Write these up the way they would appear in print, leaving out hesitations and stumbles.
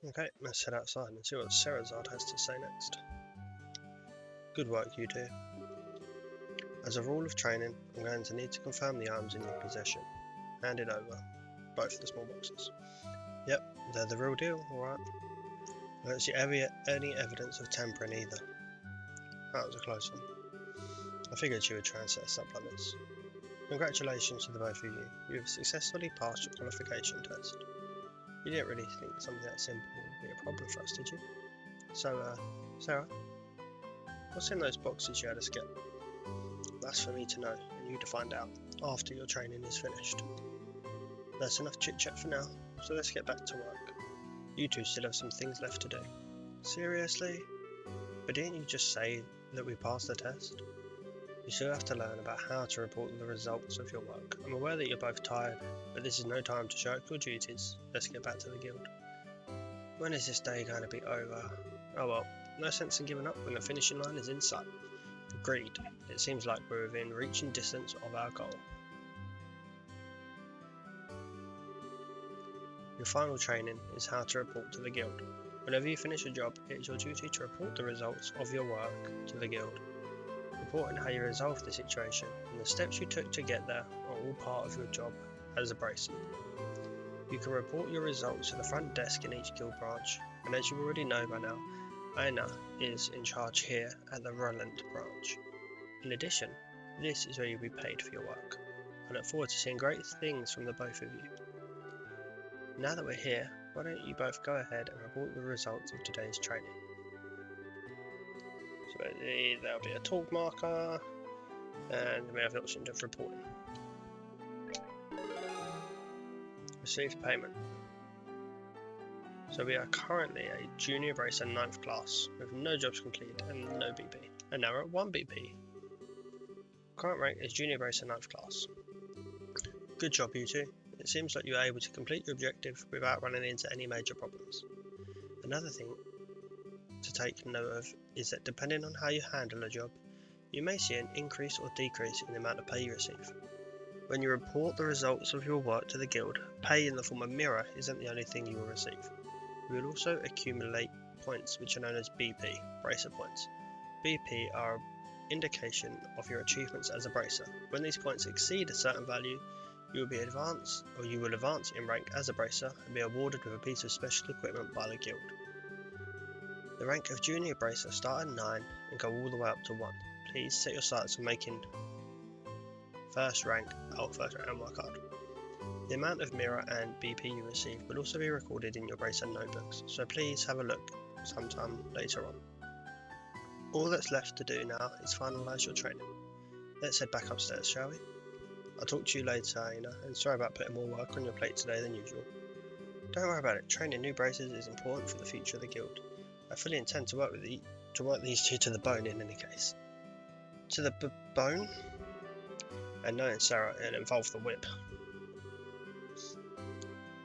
Okay, let's head outside and see what Serazard has to say next. Good work, you two. As a rule of training, I'm going to need to confirm the items in your possession. Hand it over. Both the small boxes. Yep, they're the real deal, alright. I don't see any evidence of tampering either. That was a close one. I figured you would try and set us up like this. Congratulations to the both of you. You have successfully passed your qualification test. You didn't really think something that simple would be a problem for us, did you? So, Sarah, what's in those boxes you had us get? That's for me to know, and you to find out, after your training is finished. That's enough chit-chat for now, so let's get back to work. You two still have some things left to do. Seriously? But didn't you just say that we passed the test? You still have to learn about how to report the results of your work. I'm aware that you're both tired, but this is no time to shirk your duties. Let's get back to the guild. When is this day going to be over? Oh well, no sense in giving up when the finishing line is in sight. Agreed. It seems like we're within reaching distance of our goal. Your final training is how to report to the guild. Whenever you finish a job, it is your duty to report the results of your work to the guild. Reporting how you resolved the situation and the steps you took to get there are all part of your job as a bracer. You can report your results to the front desk in each guild branch, and as you already know by now, Aina is in charge here at the Roland branch. In addition, this is where you'll be paid for your work. I look forward to seeing great things from the both of you. Now that we're here, why don't you both go ahead and report the results of today's training. So there'll be a talk marker, and we have the option of reporting. Received payment. So we are currently a junior bracer 9th class, with no jobs completed and no BP. And now we're at 1 BP. Current rank is junior bracer 9th class. Good job, you two. It seems like you are able to complete your objective without running into any major problems. Another thing to take note of is that depending on how you handle a job, you may see an increase or decrease in the amount of pay you receive. When you report the results of your work to the guild, pay in the form of mirror isn't the only thing you will receive. You will also accumulate points which are known as BP, bracer points. BP are an indication of your achievements as a bracer. When these points exceed a certain value, you will advance in rank as a bracer and be awarded with a piece of special equipment by the guild. The rank of junior bracer start at 9 and go all the way up to 1. Please set your sights on making first rank and work hard. The amount of mirror and BP you receive will also be recorded in your bracer notebooks, so please have a look sometime later on. All that's left to do now is finalise your training. Let's head back upstairs, shall we? I'll talk to you later, Aina, and sorry about putting more work on your plate today than usual. Don't worry about it, training new bracers is important for the future of the guild. I fully intend to work these two to the bone in any case. To the bone? And knowing Sarah, it'll involve the whip.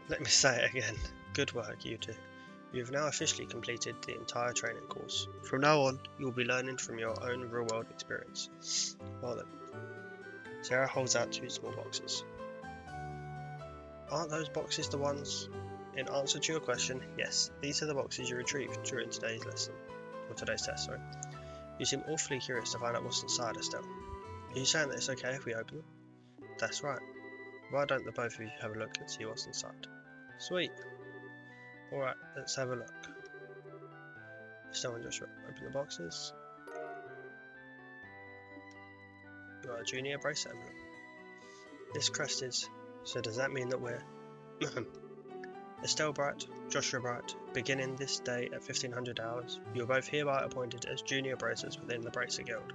Let me say it again. Good work, you two. You have now officially completed the entire training course. From now on, you will be learning from your own real-world experience. Well then. Sarah holds out 2 small boxes. Aren't those boxes the ones? In answer to your question, yes, these are the boxes you retrieved during today's lesson. Or today's test, sorry. You seem awfully curious to find out what's inside, Estelle. Are you saying that it's okay if we open them? That's right. Why don't the both of you have a look and see what's inside? Sweet. Alright, let's have a look. Estelle and Joshua, open the boxes. You are a junior bracer emblem. This crest is, so does that mean that we're... Estelle Bright, Joshua Bright, beginning this day at 1500 hours, you are both hereby appointed as junior bracers within the Bracer Guild.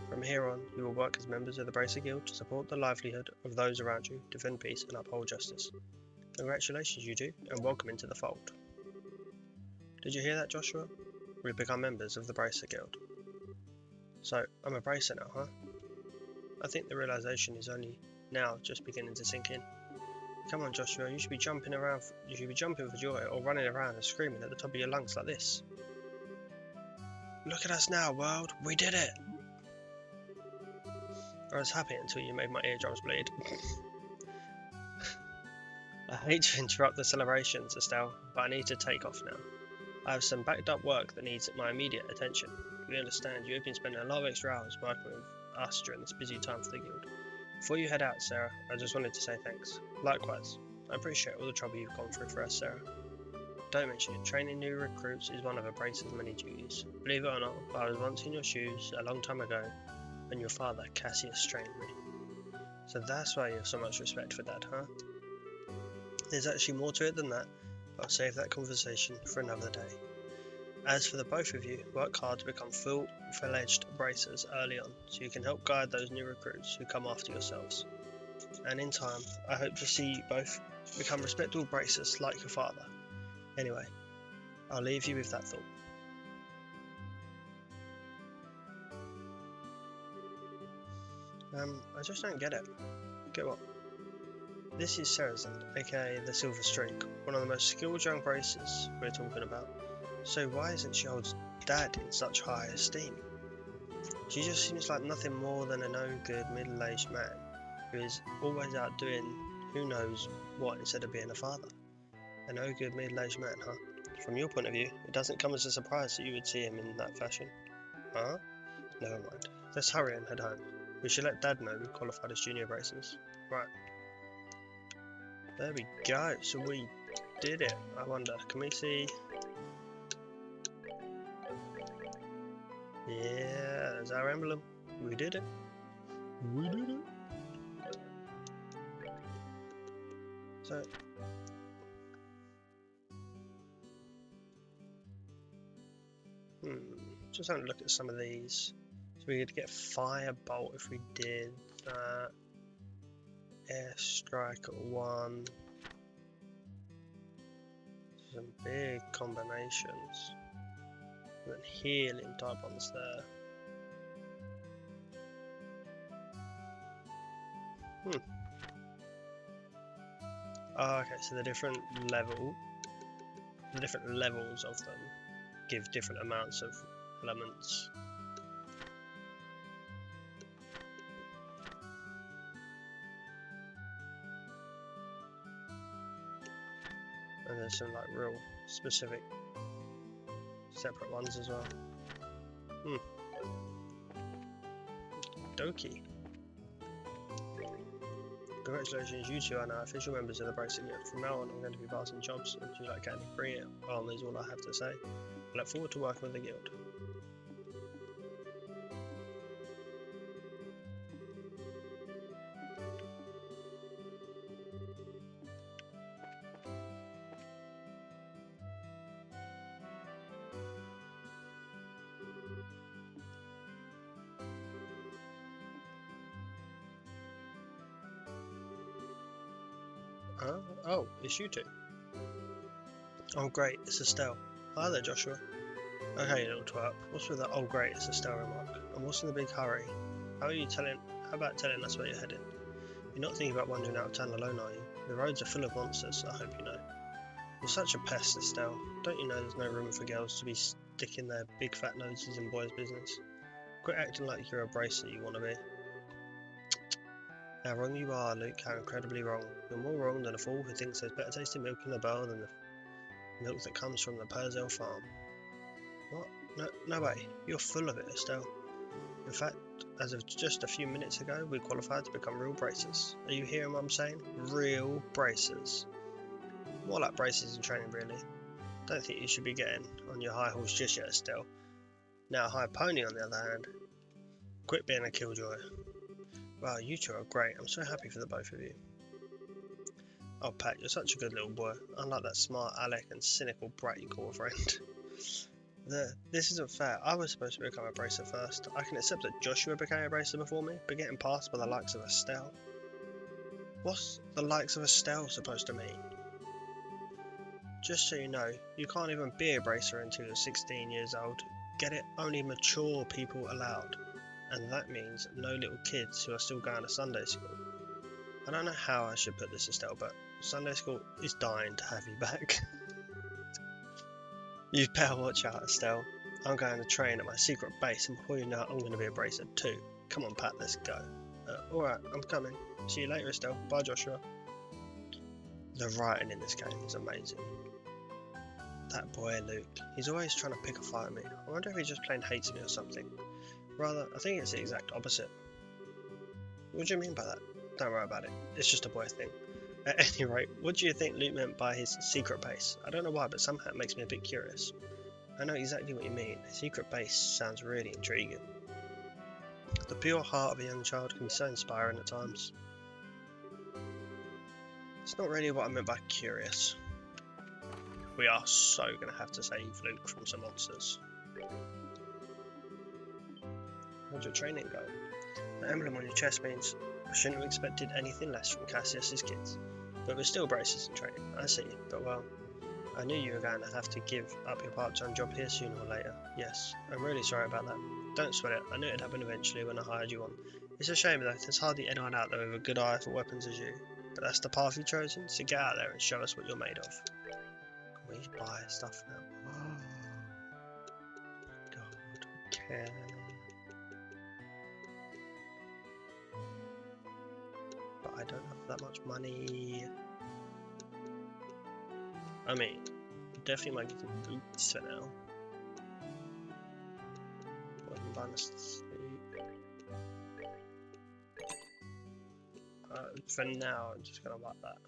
From here on, you will work as members of the Bracer Guild to support the livelihood of those around you, defend peace and uphold justice. Congratulations, you two, and welcome into the fold. Did you hear that, Joshua? We've become members of the Bracer Guild. So, I'm a bracer now, huh? I think the realization is only now just beginning to sink in. Come on, Joshua, you should be jumping for joy or running around and screaming at the top of your lungs like this. Look at us now, world, we did it! I was happy until you made my eardrums bleed. I I hate to interrupt the celebrations, Estelle, but I need to take off now. I have some backed up work that needs my immediate attention. We understand you have been spending a lot of extra hours working with us during this busy time for the guild. Before you head out, Sarah, I just wanted to say thanks. Likewise, I appreciate all the trouble you've gone through for us, Sarah. Don't mention it, training new recruits is one of a bracer's many duties. Believe it or not, I was once in your shoes a long time ago when your father, Cassius, trained me. So that's why you have so much respect for Dad, huh? There's actually more to it than that, but I'll save that conversation for another day. As for the both of you, work hard to become full-fledged bracers early on, so you can help guide those new recruits who come after yourselves. And in time, I hope to see you both become respectable bracers like your father. Anyway, I'll leave you with that thought. I just don't get it. Get what? This is Cerazad, aka the Silver Streak, one of the most skilled young bracers we're talking about. So why isn't she holds Dad in such high esteem? She just seems like nothing more than a no-good middle-aged man who is always out doing who knows what instead of being a father. A no-good middle-aged man, huh? From your point of view, it doesn't come as a surprise that you would see him in that fashion. Huh? Never mind. Let's hurry and head home. We should let Dad know we qualified as junior bracers. Right. There we go. So we did it. I wonder, can we see? Yeah, there's our emblem. We did it. We did it. So, just having a look at some of these. So we could get Firebolt if we did that. Airstrike at 1. Some big combinations. And then healing type ones there. Oh, okay, so the different levels of them give different amounts of elements. And there's some like real specific separate ones as well. Doki. Congratulations, you two are now official members of the Bracer Guild. From now on, I'm going to be passing jobs and you like Candy. Bring it. Well, that's all I have to say. I look forward to working with the guild. Oh, it's you two. Oh great, it's Estelle. Hi there, Joshua. Okay, you little twerp. What's with that? Oh great, it's Estelle remark. And what's in the big hurry? How about telling us where you're heading? You're not thinking about wandering out of town alone, are you? The roads are full of monsters, I hope you know. You're such a pest, Estelle. Don't you know there's no room for girls to be sticking their big fat noses in boys' business? Quit acting like you're a bracer you want to be. How wrong you are, Luke, how incredibly wrong. You're more wrong than a fool who thinks there's better tasting milk in the barrel than the milk that comes from the Purcell farm. What? No way. You're full of it, Estelle. In fact, as of just a few minutes ago, we qualified to become real bracers. Are you hearing what I'm saying? Real bracers. More like bracers in training, really. Don't think you should be getting on your high horse just yet, Estelle. Now a high pony, on the other hand. Quit being a killjoy. Wow, you two are great. I'm so happy for the both of you. Oh, Pat, you're such a good little boy. Unlike that smart Alec and cynical brat you call a friend. This isn't fair. I was supposed to become a bracer first. I can accept that Joshua became a bracer before me, but getting passed by the likes of Estelle. What's the likes of Estelle supposed to mean? Just so you know, you can't even be a bracer until you're 16 years old. Get it? Only mature people allowed. And that means no little kids who are still going to Sunday school. I don't know how I should put this, Estelle, but Sunday school is dying to have you back. You'd better watch out, Estelle. I'm going to train at my secret base, and before you know it, I'm going to be a bracer too. Come on, Pat, let's go. Alright, I'm coming. See you later, Estelle. Bye, Joshua. The writing in this game is amazing. That boy Luke, he's always trying to pick a fight with me. I wonder if he just plain hates me or something. Rather, I think it's the exact opposite. What do you mean by that? Don't worry about it, it's just a boy thing. At any rate, what do you think Luke meant by his secret base? I don't know why, but somehow it makes me a bit curious. I know exactly what you mean. A secret base sounds really intriguing. The pure heart of a young child can be so inspiring at times. It's not really what I meant by curious. We are so going to have to save Luke from some monsters. How's your training going? The emblem on your chest means I shouldn't have expected anything less from Cassius's kids. But we're still braces in training, I see. But well, I knew you were going to have to give up your part-time job here sooner or later. Yes, I'm really sorry about that. Don't sweat it, I knew it'd happen eventually when I hired you on. It's a shame though, there's hardly anyone out there with a good eye for weapons as you. But that's the path you've chosen, so get out there and show us what you're made of. Can we buy stuff now? Oh, God, we can. But I don't have that much money. I mean, definitely might get some boots for now. Weapon bonus. For now, I'm just gonna like that.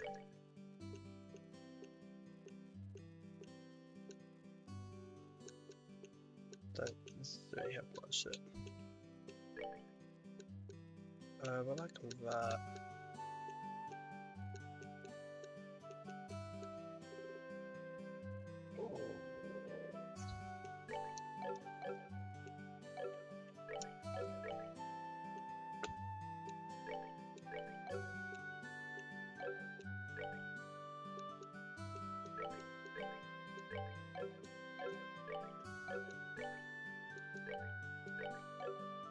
Don't really have much it. Well, I can that.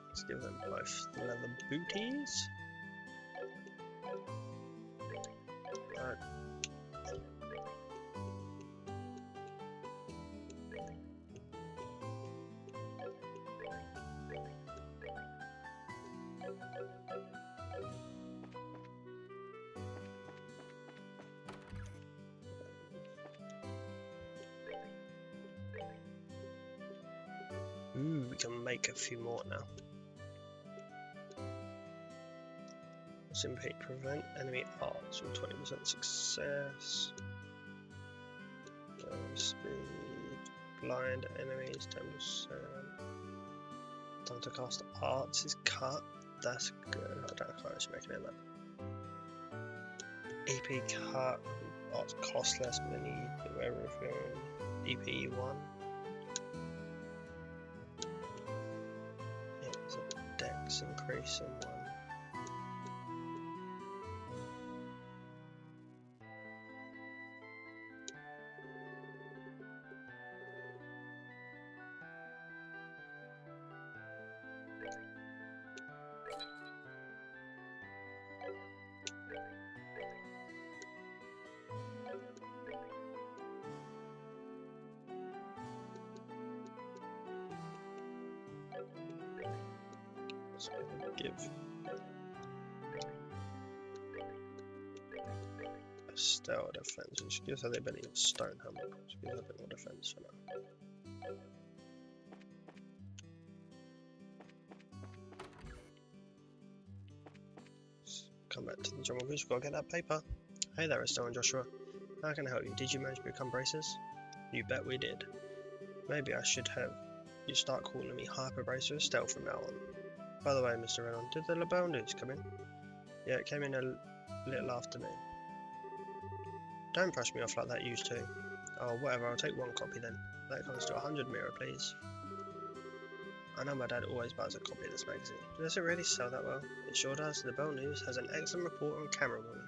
Let's give them both the leather booties. Alright. Ooh, we can make a few more now. Simply prevent enemy arts with 20% success. Speed, blind enemies 10%. Time to cast arts is cut. That's good. I can't actually make it in that. EP cut. Arts cost less, but then you do everything. EP 1. It's a dex increase in 1. So I can give a stealth defense, which gives her the ability of stone hammer, which gives her a bit more defense for now. Let's come back to the jungle goose, we've got to get that paper. Hey there, Estelle and Joshua. How can I help you? Did you manage to become braces? You bet we did. Maybe I should have you start calling me Hyper Bracer Estelle from now on. By the way, Mr. Renan, did the LaBelle news come in? Yeah, it came in a little after me. Don't brush me off like that, used to. Oh, whatever, I'll take one copy then. That comes to 100 mirror, please. I know my dad always buys a copy of this magazine. Does it really sell that well? It sure does. The Bell News has an excellent report on camerawomen,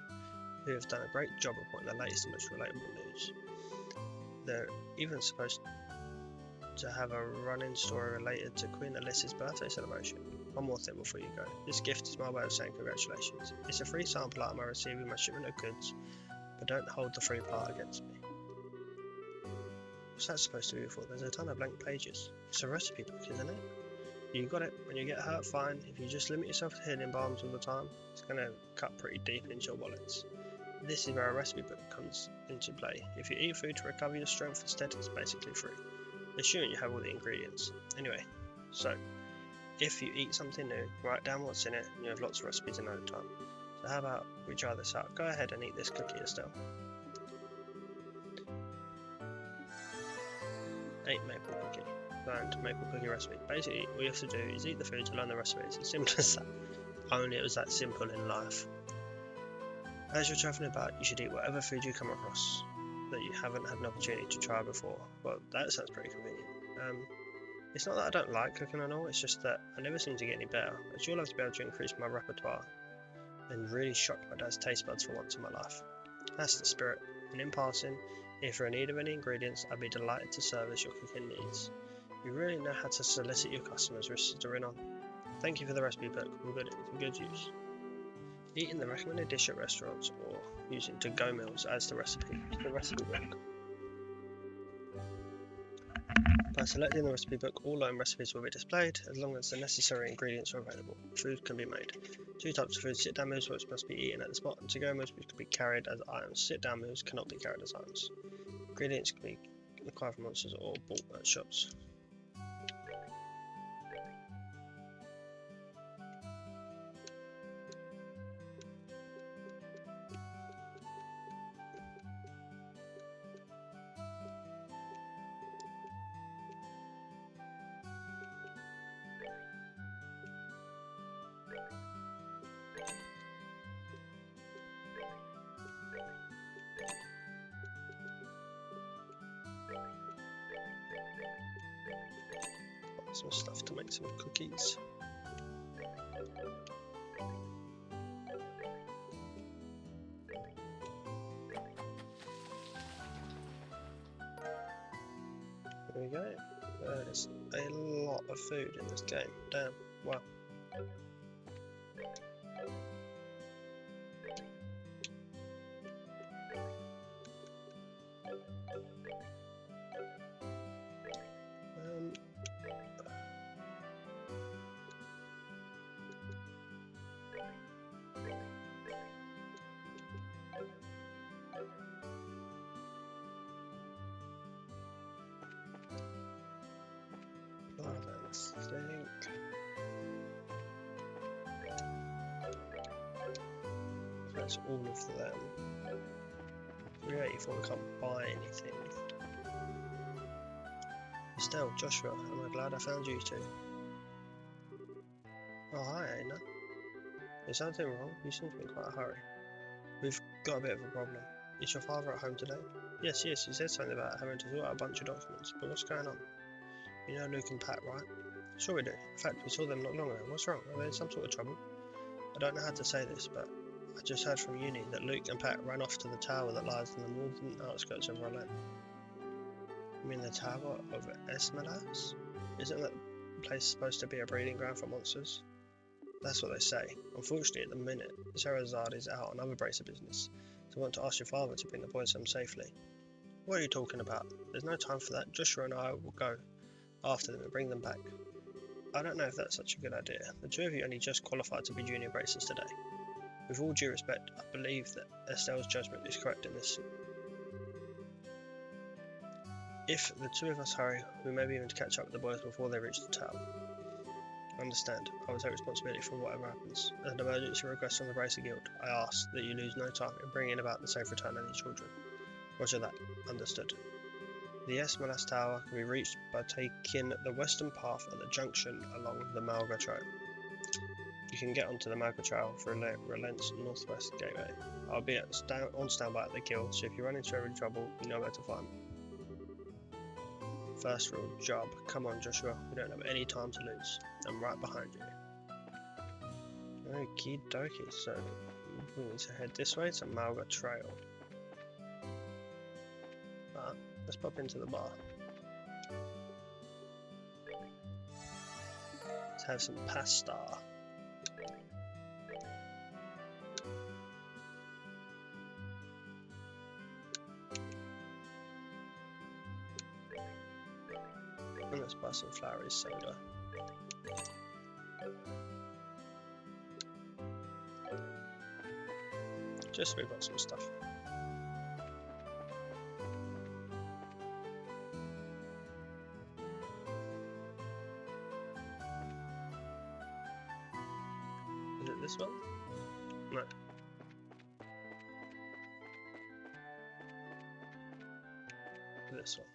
who have done a great job reporting the latest and most relatable news. They're even supposed to have a running story related to Queen Alyssa's birthday celebration. One more thing before you go. This gift is my way of saying congratulations. It's a free sample item I received with my shipment of goods, but don't hold the free part against me. What's that supposed to be for? There's a ton of blank pages. It's a recipe book, isn't it? You got it. When you get hurt, fine. If you just limit yourself to healing balms all the time, it's going to cut pretty deep into your wallets. This is where a recipe book comes into play. If you eat food to recover your strength instead, it's basically free, assuming you have all the ingredients. Anyway, so if you eat something new, write down what's in it, and you have lots of recipes in no time. So how about we try this out? Go ahead and eat this cookie, Estelle. 8 maple cookie. Learned maple cookie recipe. Basically, all you have to do is eat the food to learn the recipe. It's as simple as that. Only it was that simple in life. As you're travelling about, you should eat whatever food you come across that you haven't had an opportunity to try before. Well, that sounds pretty convenient. It's not that I don't like cooking and all, it's just that I never seem to get any better. I'd sure love to be able to increase my repertoire and really shock my dad's taste buds for once in my life. That's the spirit, and in passing, if you're in need of any ingredients, I'd be delighted to service your cooking needs. You really know how to solicit your customers, Mr. Rinon. Thank you for the recipe book, we'll put it to good use. Eating the recommended dish at restaurants or using to-go meals as the recipe book. By selecting the recipe book, all known recipes will be displayed as long as the necessary ingredients are available. Food can be made. 2 types of food: sit-down meals, which must be eaten at the spot, and to-go meals, which can be carried as items. Sit-down meals cannot be carried as items. Ingredients can be acquired from monsters or bought at shops. Some stuff to make some cookies. There we go. There's a lot of food in this game. Damn. Wow. That's all of them. 384, we can't buy anything. Estelle, Joshua, am I glad I found you two? Oh, hi, Aina. Is something wrong? You seem to be in quite a hurry. We've got a bit of a problem. Is your father at home today? Yes, he said something about having to sort out a bunch of documents, but what's going on? You know Luke and Pat, right? Sure we do. In fact, we saw them not long ago. What's wrong? Are they in some sort of trouble? I don't know how to say this, but I just heard from Uni that Luke and Pat ran off to the tower that lies in the northern outskirts of Berlin. You mean the tower of Esmelas? Isn't that place supposed to be a breeding ground for monsters? That's what they say. Unfortunately, at the minute, Sherazade is out on other bracer business, so I want to ask your father to bring the boys home safely. What are you talking about? There's no time for that. Joshua and I will go after them and bring them back. I don't know if that's such a good idea. The two of you only just qualified to be junior bracers today. With all due respect, I believe that Estelle's judgment is correct in this. If the two of us hurry, we may be able to catch up with the boys before they reach the tower. Understand, I will take responsibility for whatever happens. As an emergency request from the Bracer Guild, I ask that you lose no time in bringing about the safe return of these children. Roger that. Understood. The Esmelas Tower can be reached by taking the western path at the junction along the Malga Trail. You can get onto the Malga Trail through Relent's northwest gateway. I'll be on standby at the guild, so if you run into any trouble, you know where to find me. First rule, job. Come on, Joshua. We don't have any time to lose. I'm right behind you. Okie dokie, so we need to head this way to Malga Trail. Let's pop into the bar. Let's have some pasta. And let's buy some flowery soda. Just so we've got some stuff. Is it this one? No. This one.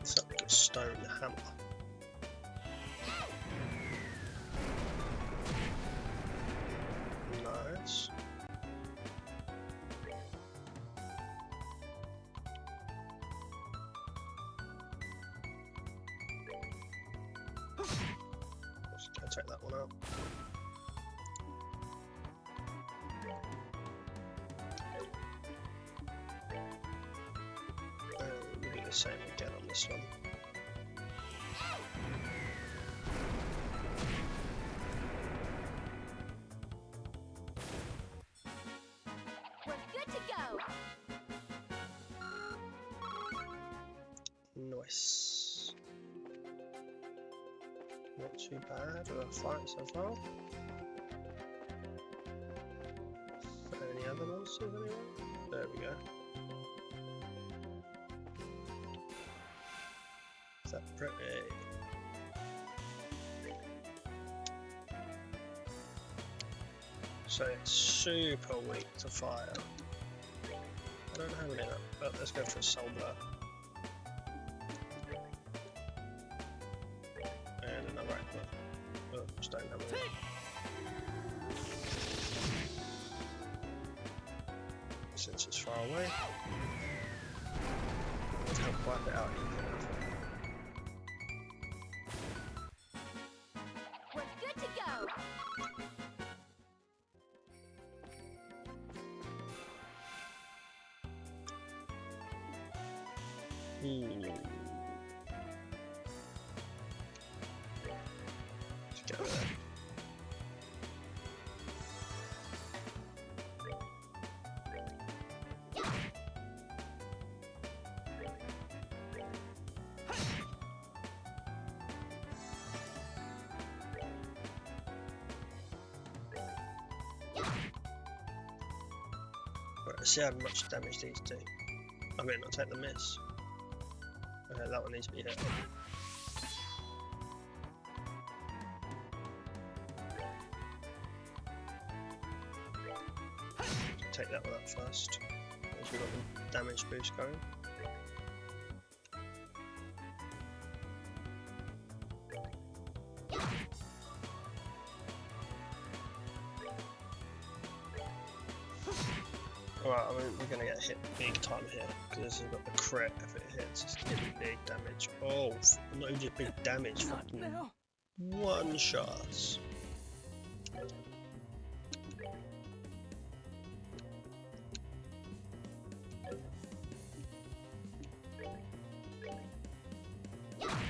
It's up to a stone hammer. Nice. Just gotta take that one out. We'll do the same again on this one. We're good to go. Nice. Not too bad with a fight so far. Any other monsters anywhere? There we go. Is that pretty? So it's super weak to fire. I don't have any of that, but let's go for a soul blur. And another aqua. Oh, just don't have it. Since it's far away, I'll wipe it out. We're good to go. Let's go there. Right, let's see how much damage these do. I mean, I'll take the miss. Okay, that one needs to be hit. Take that one up first, as we've got the damage boost going. Alright, I mean, we're gonna get hit big time here, because we've got the crit. If it hits, it's gonna be big damage. Oh, not even just big damage, fucking one shots.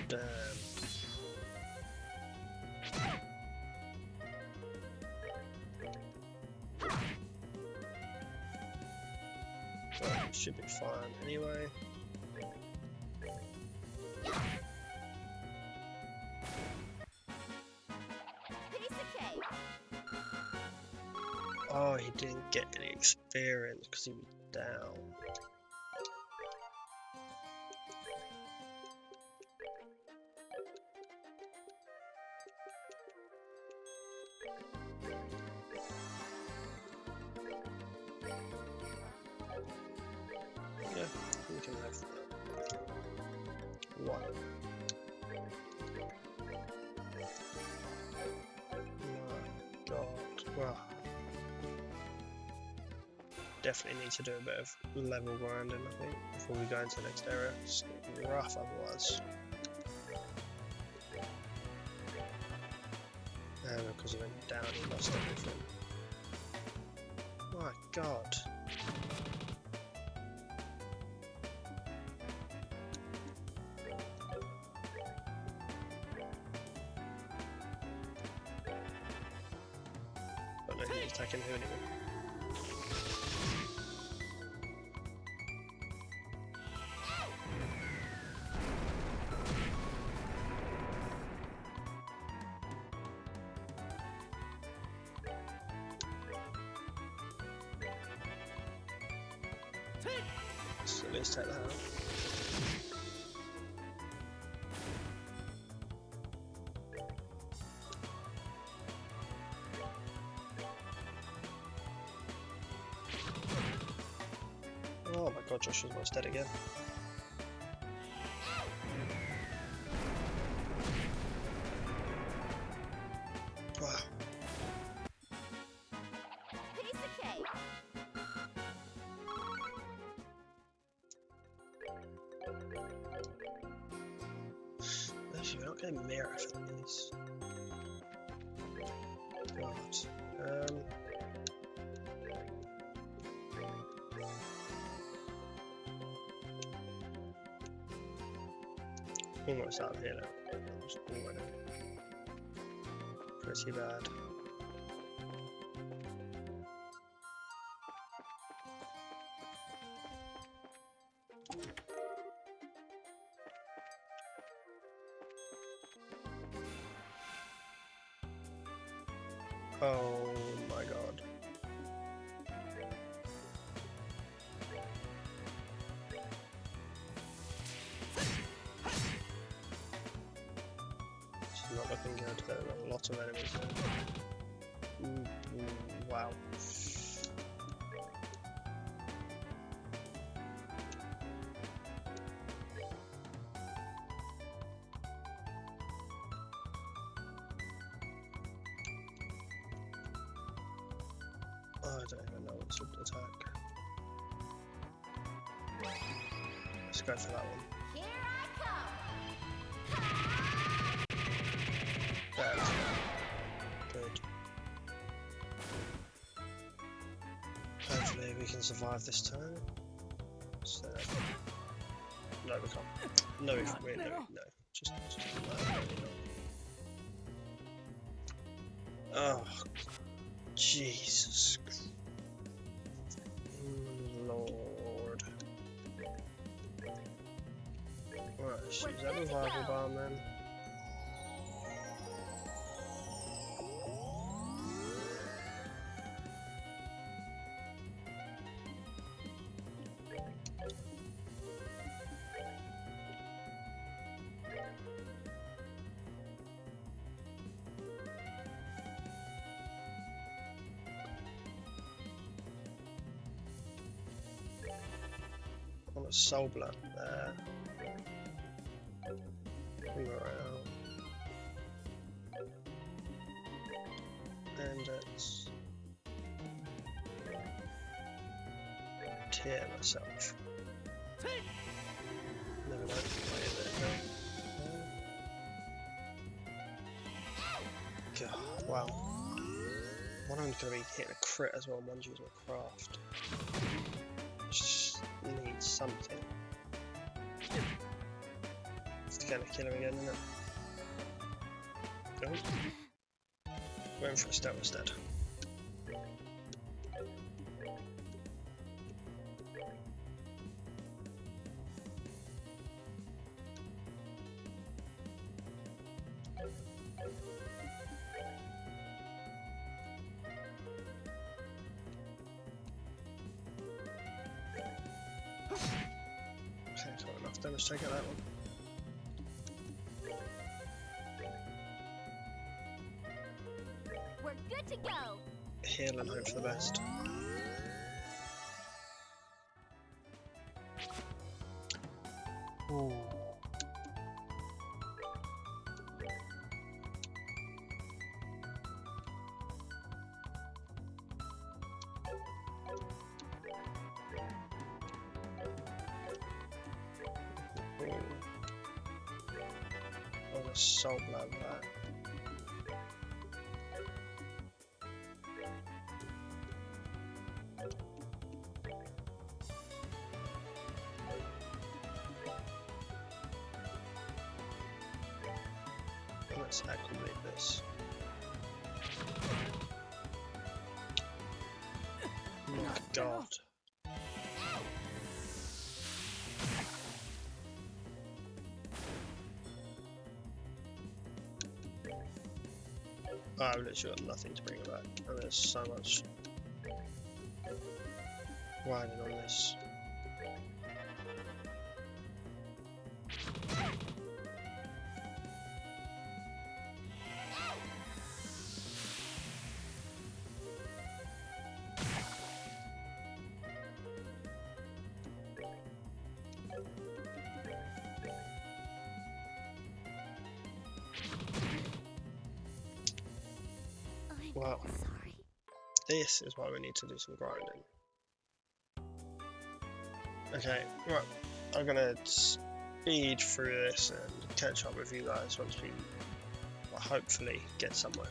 Damn. Well, should be fine anyway. Piece of cake. Oh, he didn't get any experience because he was down. Yeah, we can have one. My God. Wow. Definitely need to do a bit of level grinding, I think, before we go into the next area. It's rough otherwise. And because I went down, he lost everything. My God. he's attacking who anyway? Let's at least take that out. Oh my god, Josh was almost dead again. Wow. Piece of cake. Actually, we're not getting mirror for these. God. Almost out of here now. Just already. Pretty bad. Oh my god. This is not looking good. There are a lot of enemies there. Wow. Oh, I don't even know what to attack. Let's go for that one. Here I come. That's good. Hopefully we can survive this turn. So, no, we can't. No, we no. Just no. Oh, Jesus. Lord. Right, let's use that revival bomb then. On a soul blood there. We were out. And it's tear myself. Never know. God, wow. One of them's gonna be hitting a crit as well, one's using a craft. Just needs something. It's gonna kill him again, isn't it? Nope. Going for a stealth instead. Okay, got enough damage to take out that one. We're good to go. Heal and hope for the best. Ooh. Oh, the soul blood that. Let's acclimate this. God. Oh, I've literally got nothing to bring it back, and there's so much riding on this. Wow. Sorry. This is why we need to do some grinding. Okay, right. I'm gonna speed through this and catch up with you guys once we hopefully get somewhere.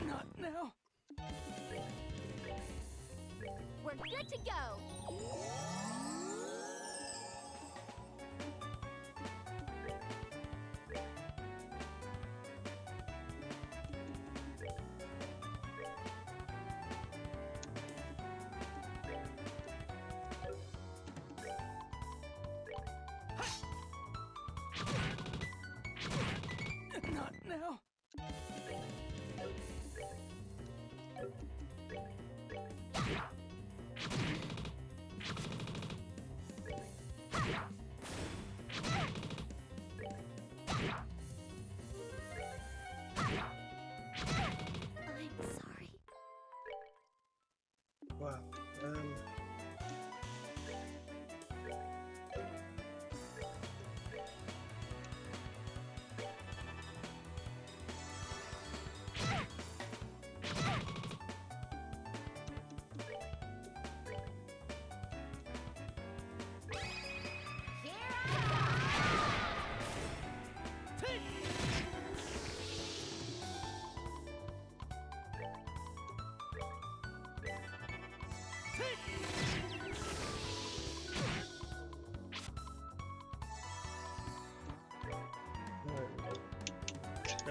Not now. We're good to go. Not now. I'm sorry. Wow. Okay.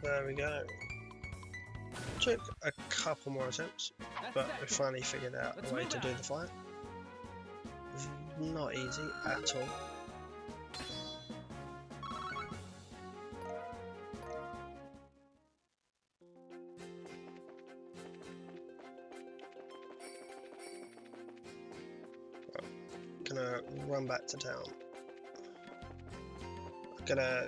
There we go. Took a couple more attempts, but we finally figured out a way to do the fight. Not easy at all. Gonna run back to town. Gonna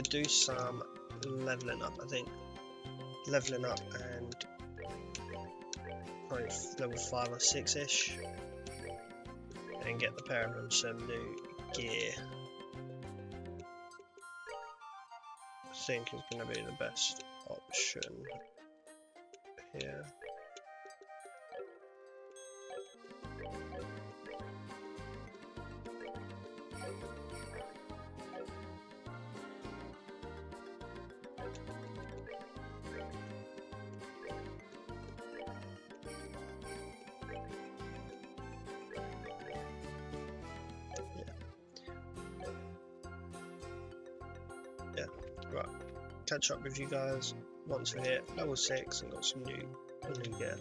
do some leveling up, I think. Leveling up and probably level 5 or 6-ish. And get the pair of them some new gear. I think is gonna be the best option here. Right, catch up with you guys once we hit level 6 and got some new gear.